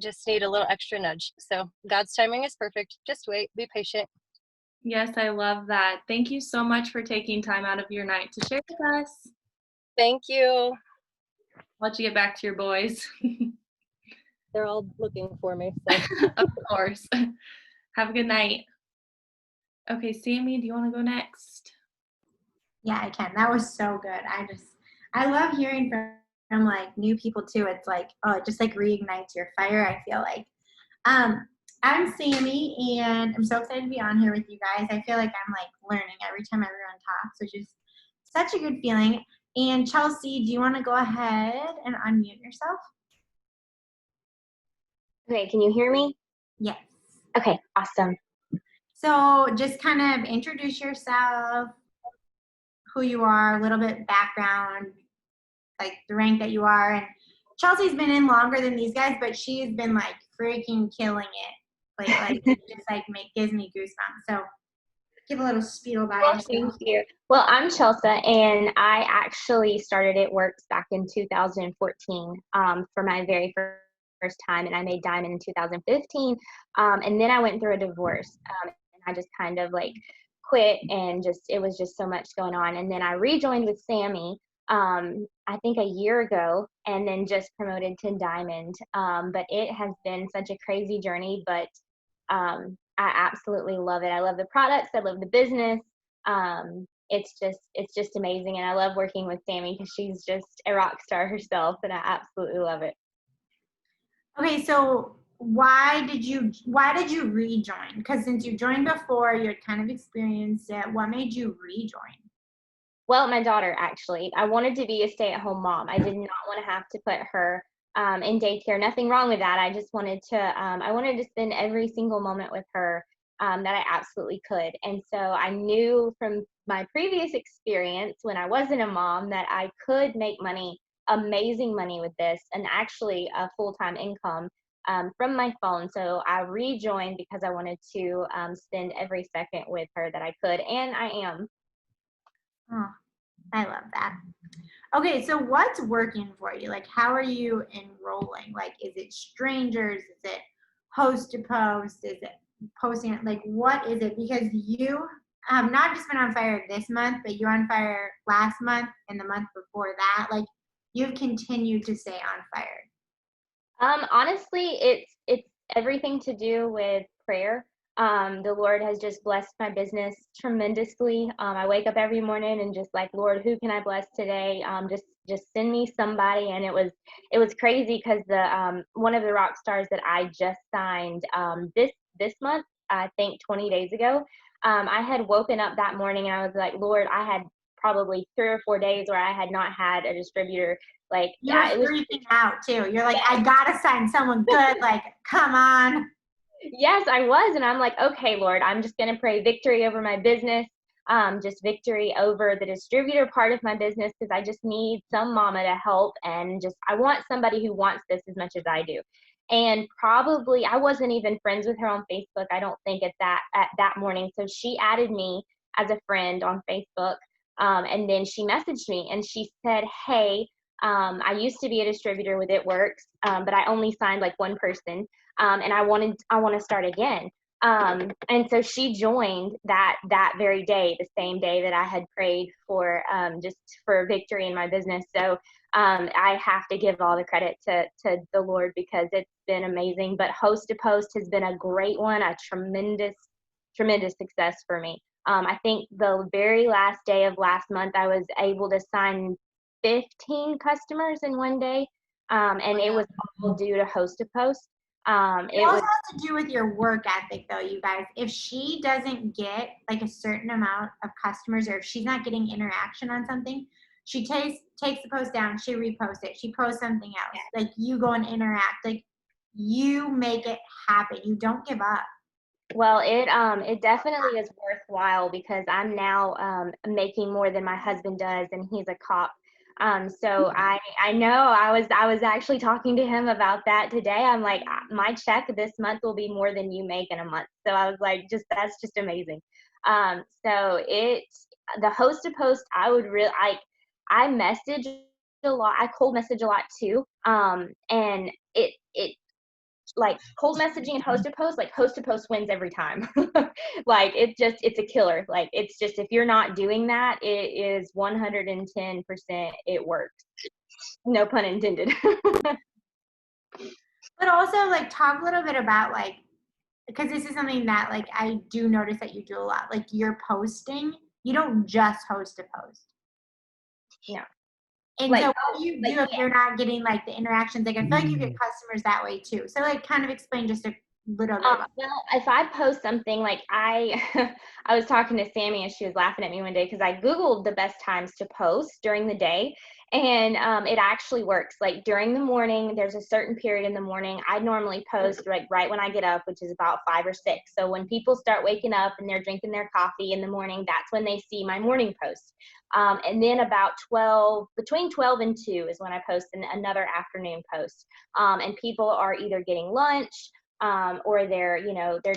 just need a little extra nudge. So God's timing is perfect. Just wait, be patient. Yes, I love that. Thank you so much for taking time out of your night to share with us. Thank you. I'll let you get back to your boys. They're all looking for me. So. Of course. Have a good night. Okay, Sammy, do you want to go next? Yeah, I can. That was so good. I love hearing from like new people too. It's like, oh, it just like reignites your fire, I feel like. Um, I'm Sammy, and I'm so excited to be on here with you guys. I feel like I'm like learning every time everyone talks, which is such a good feeling. And Chelsea, do you want to go ahead and unmute yourself? Okay, can you hear me? Yes. Okay, awesome. So just kind of introduce yourself, who you are, a little bit background, like the rank that you are. And Chelsea's been in longer than these guys, but she's been like freaking killing it. Like it just like gives me goosebumps. So give a little spiel about Well, yourself. thank you. Well, I'm Chelsea, and I actually started at Works back in 2014 for my very first time, and I made Diamond in 2015. And then I went through a divorce, and I just kind of like quit, and just it was just so much going on. And then I rejoined with Sammy, I think a year ago, and then just promoted to Diamond. But it has been such a crazy journey, but I absolutely love it. I love the products. I love the business. It's just amazing, and I love working with Sammy because she's just a rock star herself, and I absolutely love it. Okay, so why did you rejoin? Because since you joined before, you had kind of experienced it. What made you rejoin? Well, my daughter, actually. I wanted to be a stay-at-home mom. I did not want to have to put her in daycare. Nothing wrong with that. I just wanted to I wanted to spend every single moment with her that I absolutely could. And so I knew from my previous experience when I wasn't a mom that I could make money, amazing money with this, and actually a full-time income from my phone. So I rejoined because I wanted to spend every second with her that I could, and I am. Oh, I love that. Okay, so what's working for you? Like, how are you enrolling? Like, is it strangers? Is it host to post? Is it posting it? Like, what is it? Because you have not just been on fire this month, but you were on fire last month and the month before that. Like, you've continued to stay on fire. Honestly, it's everything to do with prayer. The Lord has just blessed my business tremendously. I wake up every morning and just like, Lord, who can I bless today? Just send me somebody. And it was crazy because the one of the rock stars that I just signed this month, I think 20 days ago, I had woken up that morning and I was like, Lord, I had probably 3 or 4 days where I had not had a distributor. Like, You're freaking out too. You're like, I gotta sign someone good. Like, come on. Yes, I was. And I'm like, okay, Lord, I'm just going to pray victory over my business, just victory over the distributor part of my business, because I just need some mama to help. And just, I want somebody who wants this as much as I do. And probably, I wasn't even friends with her on Facebook, I don't think, at that morning. So she added me as a friend on Facebook. And then she messaged me and she said, hey, I used to be a distributor with It Works, but I only signed like one person. And I want to start again. And so she joined that very day, the same day that I had prayed for just for victory in my business. So I have to give all the credit to the Lord because it's been amazing. But host to post has been a great one, a tremendous success for me. I think the very last day of last month, I was able to sign 15 customers in one day. And it was all due to host to post. It also has to do with your work ethic, though, you guys. If she doesn't get like a certain amount of customers, or if she's not getting interaction on something, she takes the post down, she reposts it, she posts something else. Like, you go and interact, like, you make it happen. You don't give up. Well, it definitely is worthwhile because I'm now making more than my husband does, and he's a cop. So I know I was actually talking to him about that today. I'm like, my check this month will be more than you make in a month. So I was like, that's just amazing. So the host to post, I would really I message a lot. I cold message a lot too. And it like cold messaging and host to post, like host to post wins every time. Like it's a killer. Like it's just, if you're not doing that, it is 110% it works. No pun intended. But also, like, talk a little bit about, like, because this is something that, like, I do notice that you do a lot. Like, your posting You don't just host a post. No. And Like, so what do you do if you're not getting like the interactions? Like I feel like you get customers that way too. So like kind of explain just a little bit about well, if I post something like I was talking to Sammy and she was laughing at me one day because I Googled the best times to post during the day, and it actually works. Like during the morning, there's a certain period in the morning. I normally post right when I get up, which is about 5 or 6. So when people start waking up and they're drinking their coffee in the morning, that's when they see my morning post. And then about between 12 and 2 is when I post another afternoon post. And people are either getting lunch, or they're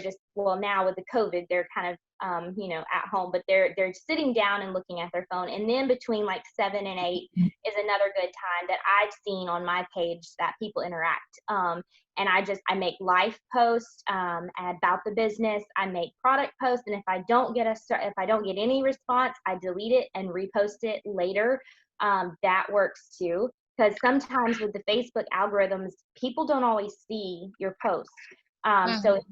just, well, now with the COVID, they're kind of, at home, but they're sitting down and looking at their phone. And then between like 7 and 8 is another good time that I've seen on my page that people interact. And I make life posts about the business. I make product posts, and if I don't get any response, I delete it and repost it later. That works too. Because sometimes with the Facebook algorithms, people don't always see your posts. So if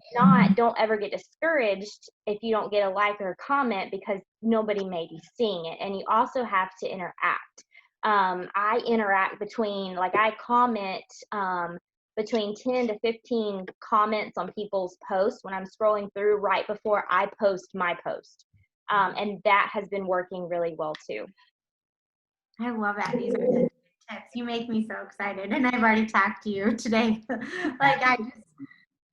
don't ever get discouraged if you don't get a like or a comment, because nobody may be seeing it. And you also have to interact. I interact I comment between 10 to 15 comments on people's posts when I'm scrolling through right before I post my post. And that has been working really well too. I love that. These are such good tips. You make me so excited. And I've already talked to you today.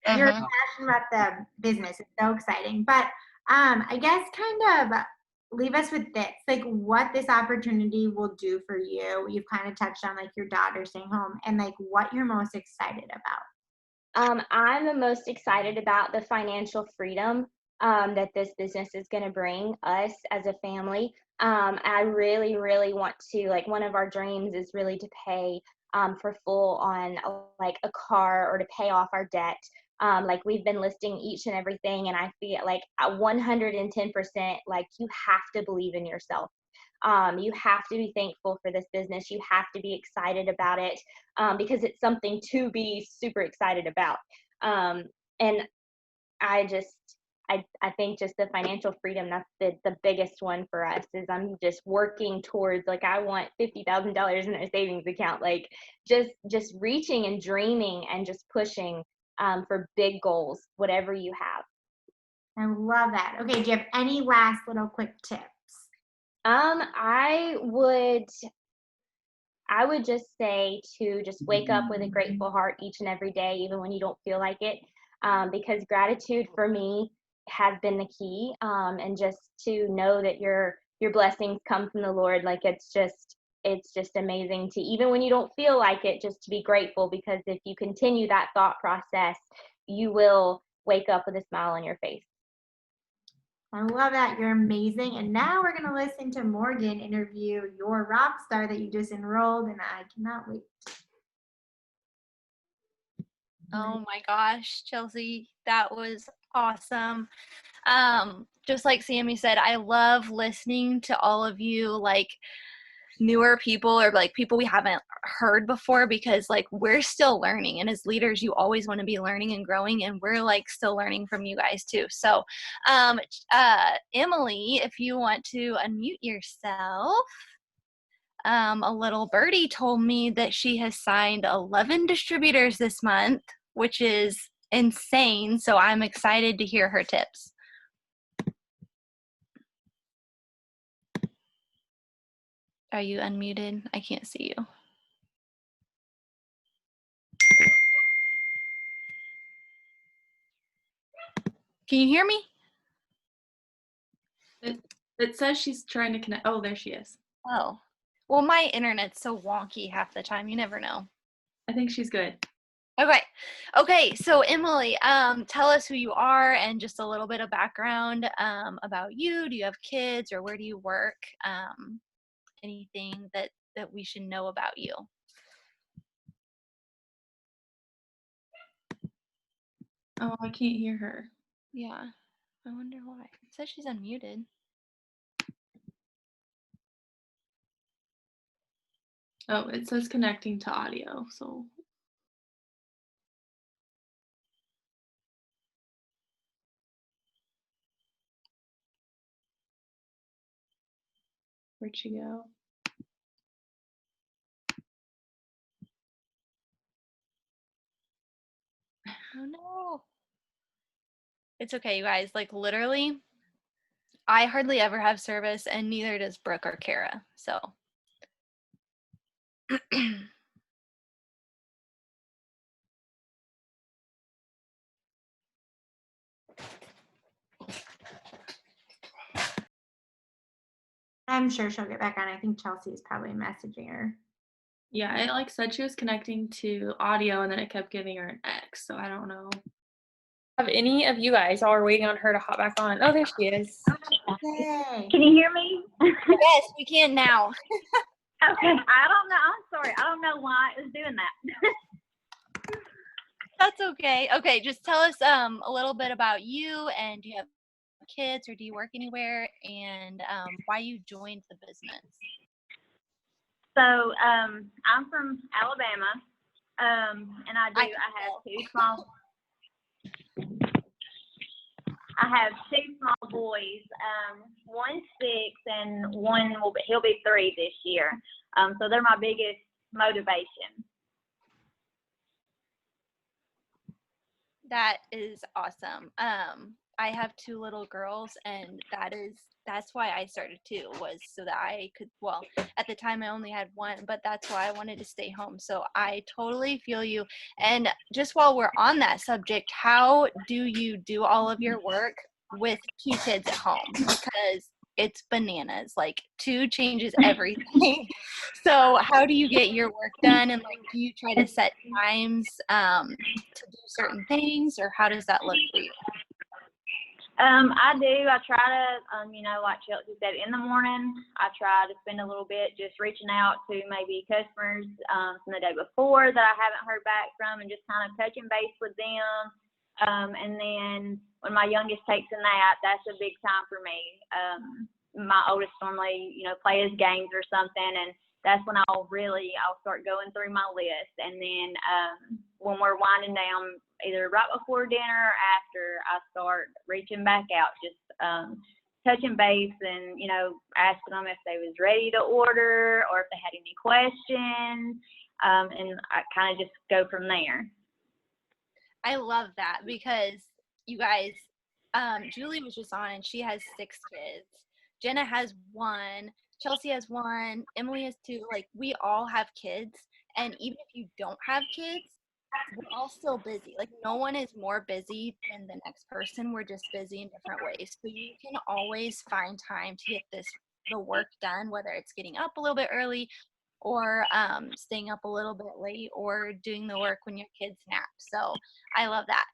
You're passionate about the business. It's so exciting. But I guess kind of leave us with this, like what this opportunity will do for you. You've kind of touched on like your daughter staying home and like what you're most excited about. I'm the most excited about the financial freedom that this business is going to bring us as a family. I really, really want to, like, one of our dreams is really to pay for full on like a car, or to pay off our debt. Like we've been listing each and everything, and I feel like at 110%, like you have to believe in yourself. You have to be thankful for this business. You have to be excited about it because it's something to be super excited about. And I think just the financial freedom, that's the biggest one for us. Is I'm just working towards, like, I want $50,000 in a savings account, like just reaching and dreaming and just pushing for big goals, whatever you have. I love that. Okay, do you have any last little quick tips? I would just say to just wake up with a grateful heart each and every day, even when you don't feel like it, because gratitude for me has been the key, and just to know that your blessings come from the Lord. Like it's just amazing to, even when you don't feel like it, just to be grateful, because if you continue that thought process, you will wake up with a smile on your face. I love that. You're amazing. And now we're going to listen to Morgan interview your rock star that you just enrolled, and I cannot wait. Oh my gosh, Chelsea, that was awesome. Just like Sammy said, I love listening to all of you, like newer people or like people we haven't heard before, because like we're still learning, and as leaders you always want to be learning and growing, and we're like still learning from you guys too. So Emily, if you want to unmute yourself. A little birdie told me that she has signed 11 distributors this month, which is insane, so I'm excited to hear her tips. Are you unmuted? I can't see you. Can you hear me? It says she's trying to connect. Oh, there she is. Oh. Well, my internet's so wonky half the time. You never know. I think she's good. Okay, so Emily, tell us who you are and just a little bit of background about you. Do you have kids, or where do you work? Anything that we should know about you. Oh, I can't hear her. Yeah, I wonder why. It says she's unmuted. Oh, it says connecting to audio, so Where'd she go? Oh no. It's okay, you guys. Like literally, I hardly ever have service, and neither does Brooke or Kara. So I'm sure she'll get back on. I think Chelsea is probably messaging her. Yeah, it like said she was connecting to audio and then it kept giving her an X, so I don't know. Have any of you guys, while we're waiting on her to hop back on? Oh, there she is. Yay. Can you hear me? yes, we can now. Okay. I don't know. I'm sorry. I don't know why it was doing that. That's okay. Okay, just tell us a little bit about you, and do you have kids or do you work anywhere, and why you joined the business. So I'm from Alabama, and I have two small boys. One's 6 and he'll be 3 this year. So they're my biggest motivation. That is awesome. I have 2 little girls, and that's why I started too, was so that I could, well, at the time I only had 1, but that's why I wanted to stay home. So I totally feel you. And just while we're on that subject, how do you do all of your work with 2 kids at home? Because it's bananas. Like 2 changes everything. So how do you get your work done? And like, do you try to set times to do certain things, or how does that look for you? I do. I try to, like Chelsea said, in the morning, I try to spend a little bit just reaching out to maybe customers from the day before that I haven't heard back from, and just kind of touching base with them. And then when my youngest takes a nap, that's a big time for me. My oldest normally, play his games or something, and that's when I'll start going through my list. And then when we're winding down, either right before dinner or after, I start reaching back out, just touching base and, asking them if they was ready to order or if they had any questions. And I kind of just go from there. I love that, because you guys, Julie was just on and she has 6 kids. Jenna has 1. Chelsea has 1. Emily has 2. Like, we all have kids. And even if you don't have kids, we're all still busy. Like, no one is more busy than the next person. We're just busy in different ways. So you can always find time to get the work done, whether it's getting up a little bit early or staying up a little bit late or doing the work when your kids nap. So I love that.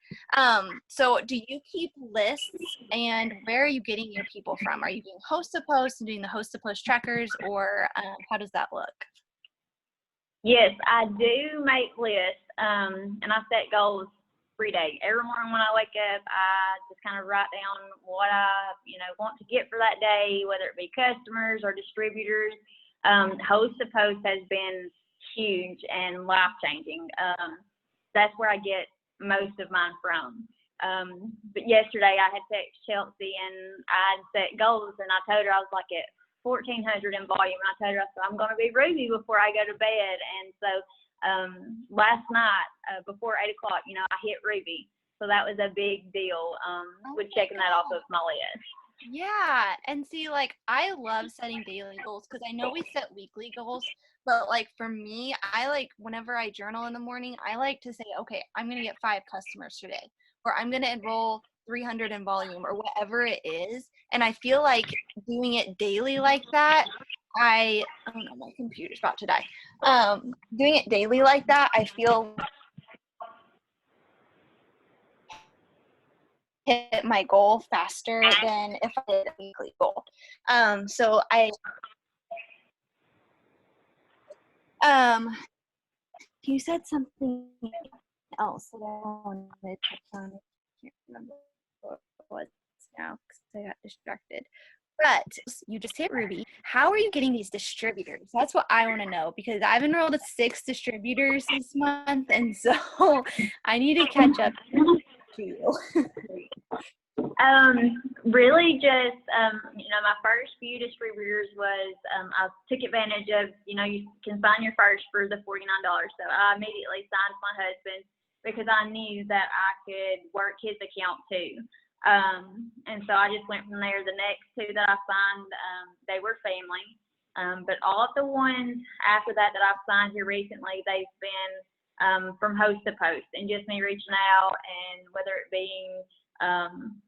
So do you keep lists, and where are you getting your people from? Are you doing host to post and doing the host to post trackers, or how does that look? Yes, I do make lists, and I set goals every day. Every morning when I wake up, I just kind of write down what I, want to get for that day, whether it be customers or distributors. Host to post has been huge and life-changing. That's where I get most of mine from. But yesterday I had texted Chelsea and I had set goals, and I told her I was like at 1,400 in volume. And I told her, I'm going to be Ruby before I go to bed. And so last night before 8 o'clock, I hit Ruby. So that was a big deal with checking that off of my list. Yeah, and see, like, I love setting daily goals, because I know we set weekly goals, but like for me, I like, whenever I journal in the morning, I like to say, okay, I'm going to get 5 customers today, or I'm going to enroll 300 in volume, or whatever it is. And I feel like doing it daily like that, oh no, my computer's about to die. Doing it daily like that, I feel hit my goal faster than if I did a weekly goal. So you said something else that I wanted to touch on. I can't remember what it was now because I got distracted. But you just hit Ruby. How are you getting these distributors? That's what I want to know, because I've enrolled with 6 distributors this month, and so I need to catch up to you. Really just, my first few distributors was, I took advantage of, you can sign your first for the $49. So I immediately signed my husband because I knew that I could work his account too. And so I just went from there. The next two that I signed, they were family. But all of the ones after that I've signed here recently, they've been from host to post, and just me reaching out, and whether it being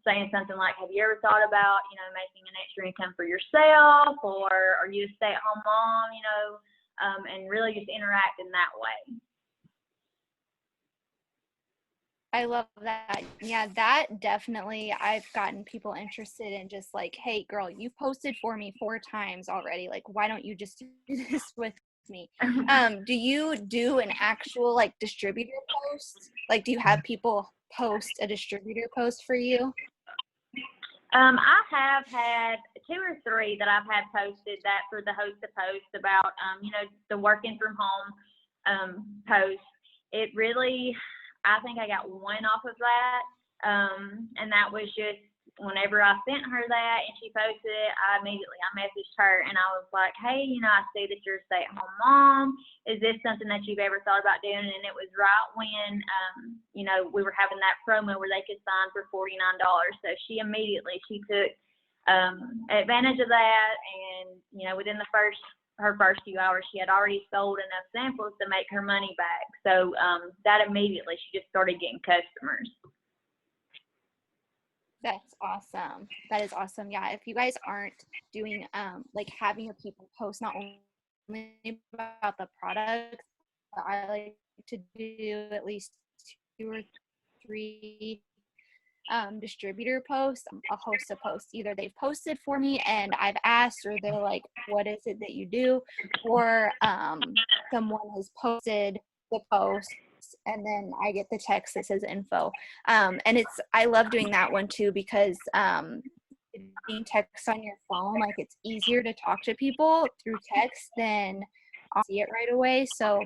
saying something like, have you ever thought about, making an extra income for yourself, or are you a stay-at-home mom, and really just interact in that way. I love that. Yeah, that definitely, I've gotten people interested in just like, hey, girl, you posted for me 4 times already. Like, why don't you just do this with me? Do you do an actual like distributor post? Like, do you have people post a distributor post for you? I have had 2 or 3 that I've had posted that for the host to post about, the working from home post. It really, I think I got 1 off of that. And that was just whenever I sent her that and she posted it, I messaged her and I was like, hey, I see that you're a stay-at-home mom. Is this something that you've ever thought about doing? And it was right when, we were having that promo where they could sign for $49. So she took advantage of that. And, within her first few hours, she had already sold enough samples to make her money back. So that immediately, she just started getting customers. That's awesome. That is awesome. Yeah, if you guys aren't doing like having your people post not only about the products, but I like to do at least 2 or 3 distributor posts. I'll host a post. Either they've posted for me and I've asked, or they're like, what is it that you do? Or someone has posted the post and then I get the text that says info. And I love doing that one too, because being text on your phone, like it's easier to talk to people through text than I'll see it right away. So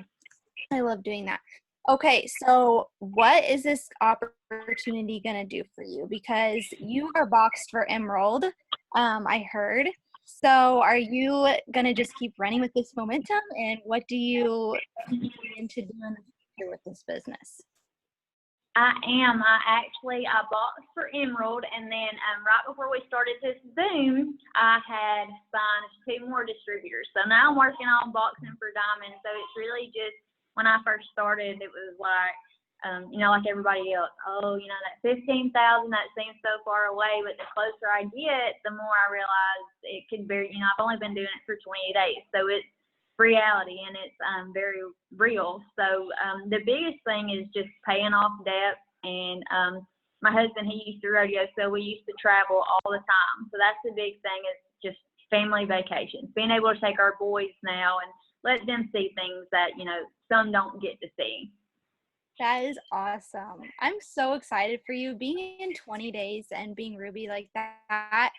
I love doing that. Okay, so what is this opportunity going to do for you? Because you are boxed for Emerald, I heard. So are you going to just keep running with this momentum? And what do you plan to do in the future with this business? I am. I boxed for Emerald, and then right before we started this Zoom, I had signed 2 more distributors. So now I'm working on boxing for Diamond. So it's really just, when I first started, it was like, like everybody else, that 15,000, that seems so far away. But the closer I get, the more I realize it could be, I've only been doing it for 20 days. So it's reality, and it's very real. So the biggest thing is just paying off debt. And my husband, he used to rodeo, so we used to travel all the time. So that's the big thing, is just family vacations, being able to take our boys now and let them see things that, some don't get to see. That is awesome. I'm so excited for you. Being in 20 days and being Ruby like that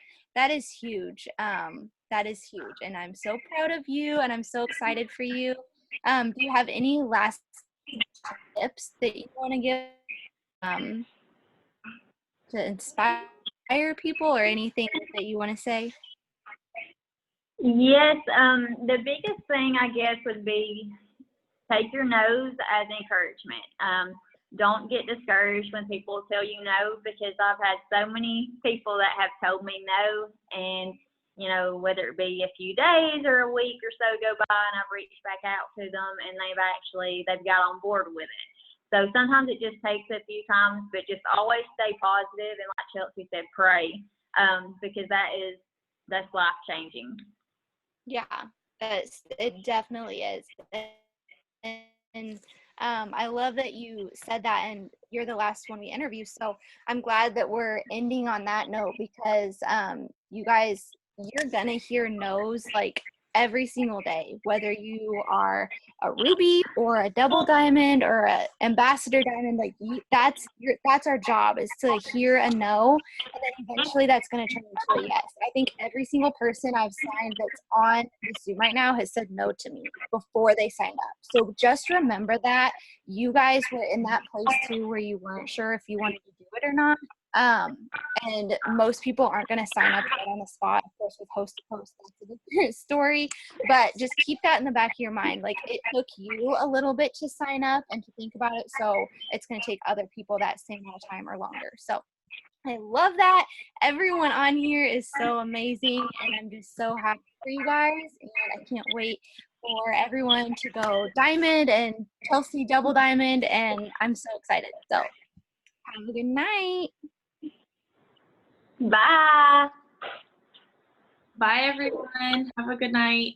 is huge. That is huge. And I'm so proud of you, and I'm so excited for you. Do you have any last tips that you want to give to inspire people, or anything that you want to say? Yes, the biggest thing, I guess, would be take your no's as encouragement. Don't get discouraged when people tell you no, because I've had so many people that have told me no, and whether it be a few days or a week or so go by, and I've reached back out to them, and they've got on board with it. So sometimes it just takes a few times, but just always stay positive, and like Chelsea said, pray, because that's life changing. Yeah, it definitely is. And I love that you said that, and you're the last one we interview. So I'm glad that we're ending on that note, because you guys, you're going to hear no's like every single day, whether you are a ruby or a double diamond or a ambassador diamond. Like that's our job, is to hear a no, and then eventually that's going to turn into a yes. I think every single person I've signed that's on the Zoom right now has said no to me before they signed up. So just remember that. You guys were in that place too, where you weren't sure if you wanted to do it or not. And most people aren't going to sign up right on the spot. Of course, with host to post, that's a different story. But just keep that in the back of your mind. Like, it took you a little bit to sign up and to think about it, so it's going to take other people that same amount of time or longer. So I love that. Everyone on here is so amazing, and I'm just so happy for you guys, and I can't wait for everyone to go diamond and Chelsea double diamond, and I'm so excited. So have a good night. Bye. Bye, everyone. Have a good night.